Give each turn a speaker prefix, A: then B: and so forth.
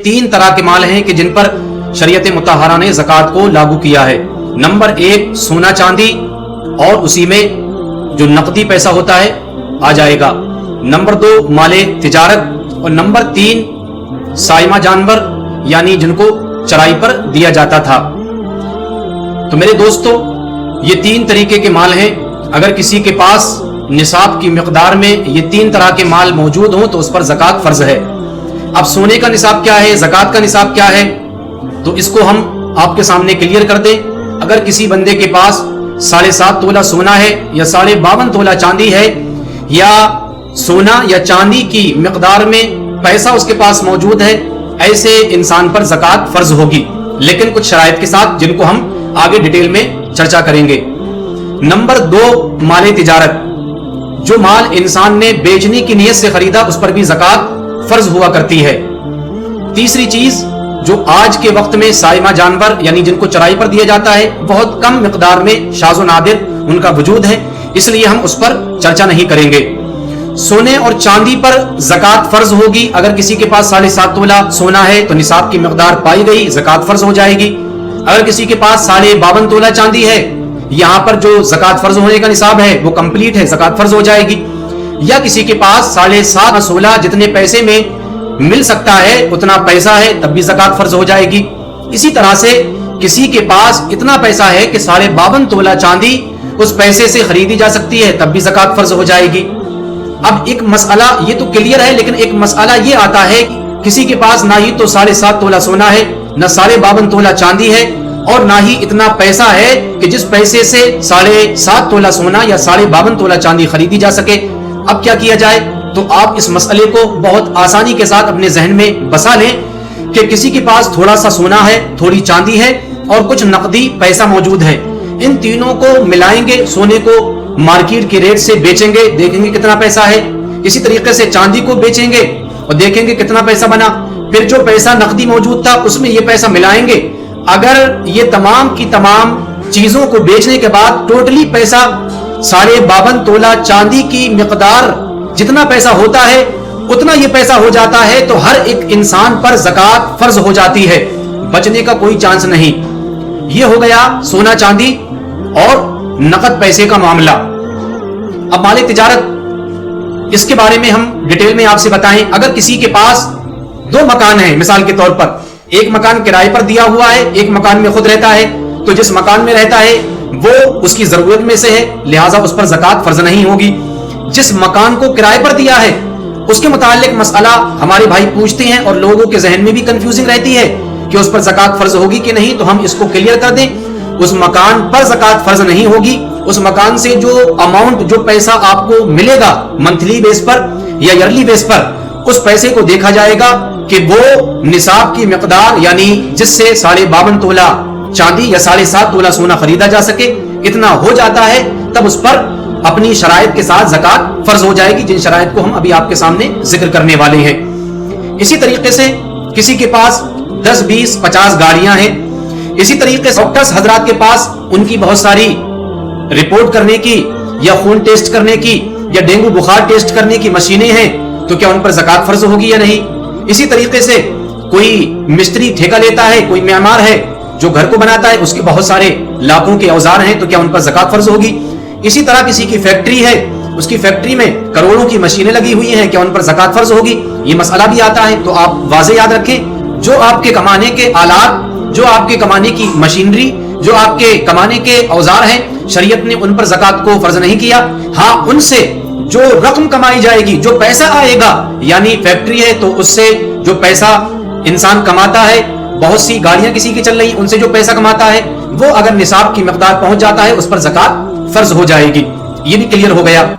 A: तीन तरह के माल हैं कि जिन पर शरीयत मुतहरा ने ज़कात को लागू किया है। नंबर एक सोना चांदी और उसी में जो नकदी पैसा होता है आ जाएगा। नंबर दो माले तिजारत और नंबर तीन साइमा जानवर यानी जिनको चराई पर दिया जाता था। तो मेरे दोस्तों ये तीन तरीके के माल हैं। अगर किसी के पास निसाब की मिकदार में ये तीन तरह के माल मौजूद हों तो उस पर ज़कात फर्ज है। अब सोने का निसाब क्या है, ज़कात का निसाब क्या है, तो इसको हम आपके सामने क्लियर कर दें। अगर किसी बंदे के पास 7.5 तोला सोना है या 52.5 तोला चांदी है या सोना या चांदी की मिकदार में पैसा उसके पास मौजूद है, ऐसे इंसान पर ज़कात फर्ज होगी, लेकिन कुछ शराइत के साथ जिनको हम आगे डिटेल में चर्चा करेंगे। नंबर दो माले तिजारत, जो माल इंसान ने बेचने की नीयत से खरीदा उस पर भी ज़कात फर्ज हुआ करती है। तीसरी चीज जो आज के वक्त में साइमा जानवर यानी जिनको चराई पर दिया जाता है, बहुत कम मिकदार में शाज़ो नादिर उनका वजूद है, इसलिए हम उस पर चर्चा नहीं करेंगे। सोने और चांदी पर ज़कात फर्ज होगी। अगर किसी के पास 7.5 तोला सोना है तो निसाब की मिकदार पाई गई, ज़कात फर्ज हो जाएगी। अगर किसी के पास 52.5 तोला चांदी है, यहां पर जो ज़कात फर्ज होने का निसाब है वो कंप्लीट है, ज़कात फर्ज हो जाएगी। या किसी के पास 7.5 16 जितने पैसे में मिल सकता है उतना पैसा है, तब भी ज़कात फर्ज हो जाएगी। इसी तरह से किसी के पास इतना पैसा है कि 52.5 तोला चांदी उस पैसे से खरीदी जा सकती है, तब भी ज़कात फर्ज हो जाएगी। अब एक मसला ये तो क्लियर है, लेकिन एक मसला ये आता है किसी के पास ना ही तो 7.5 तोला सोना है, ना 52.5 तोला चांदी है और ना ही इतना पैसा है कि जिस पैसे से 7.5 तोला सोना या 52.5 तोला चांदी खरीदी जा सके। अब क्या किया जाए? तो आप इस मसले को बहुत आसानी के साथ अपने जहन में बसा लें कि किसी के पास थोड़ा सा सोना है, थोड़ी चांदी है और कुछ नकदी पैसा मौजूद है। इन तीनों को मिलाएंगे, सोने को मार्केट के रेट से बेचेंगे, देखेंगे कितना पैसा है। इसी तरीके से चांदी को बेचेंगे और देखेंगे कितना पैसा बना। फिर जो पैसा नकदी मौजूद था उसमें ये पैसा मिलाएंगे। अगर ये तमाम की तमाम चीजों को बेचने के बाद टोटली पैसा 52.5 तोला चांदी की मिकदार जितना पैसा होता है उतना ये पैसा हो जाता है, तो हर एक इंसान पर ज़कात फर्ज हो जाती है, बचने का कोई चांस नहीं। ये हो गया सोना चांदी और नकद पैसे का मामला। अब माले तिजारत, इसके बारे में हम डिटेल में आपसे बताएं। अगर किसी के पास 2 मकान है, मिसाल के तौर पर एक मकान किराए पर दिया हुआ है, एक मकान में खुद रहता है, तो जिस मकान में रहता है वो उसकी जरूरत में से है, लिहाजा उस पर ज़कात फर्ज नहीं होगी। जिस मकान को किराए पर दिया है उसके मुतालिक मसला हमारे भाई पूछते हैं और लोगों के जहन में भी कंफ्यूजिंग रहती है कि उस पर ज़कात फर्ज होगी कि नहीं, तो हम इसको क्लियर कर दें। उस मकान पर ज़कात फर्ज नहीं होगी। उस मकान से जो अमाउंट, जो पैसा आपको मिलेगा मंथली बेस पर या ईयरली बेस पर, उस पैसे को देखा जाएगा कि वो निसाब की मिकदार यानी जिससे 52.5 तोला चांदी या 7.5 तोला सोना खरीदा जा सके, इतना हो जाता है, तब उस पर अपनी शराइत के साथ ज़कात फर्ज हो जाएगी, जिन शराइत को हम अभी आपके सामने जिक्र करने वाले हैं। इसी तरीके से किसी के पास 10 20 50 गाड़ियां हैं। इसी तरीके से डॉक्टर्स हजरात के पास उनकी बहुत सारी रिपोर्ट करने की या खून टेस्ट करने की या डेंगू बुखार टेस्ट करने की मशीनें हैं, तो क्या उन पर ज़कात फर्ज होगी या नहीं। इसी तरीके से कोई मिस्त्री ठेका लेता है, कोई मेमार है जो घर को बनाता है, उसके बहुत सारे लाखों के औजार हैं, तो क्या उन पर ज़कात फर्ज होगी। इसी तरह किसी की फैक्ट्री है, उसकी फैक्ट्री में करोड़ों की मशीनें लगी हुई हैं, क्या उन पर ज़कात फर्ज होगी, ये मसला भी आता है। तो आप वाज़े याद रखें, जो आपके कमाने के आलात, जो आपके कमाने की मशीनरी, जो आपके कमाने के औजार हैं, शरीयत ने उन पर ज़कात को फर्ज नहीं किया। हाँ, उनसे जो रकम कमाई जाएगी, जो पैसा आएगा, यानी फैक्ट्री है तो उससे जो पैसा इंसान कमाता है, बहुत सी गाड़ियां किसी की चल रही, उनसे जो पैसा कमाता है वो अगर निसाब की मिकदार पहुंच जाता है उस पर ज़कात फर्ज हो जाएगी। ये भी क्लियर हो गया।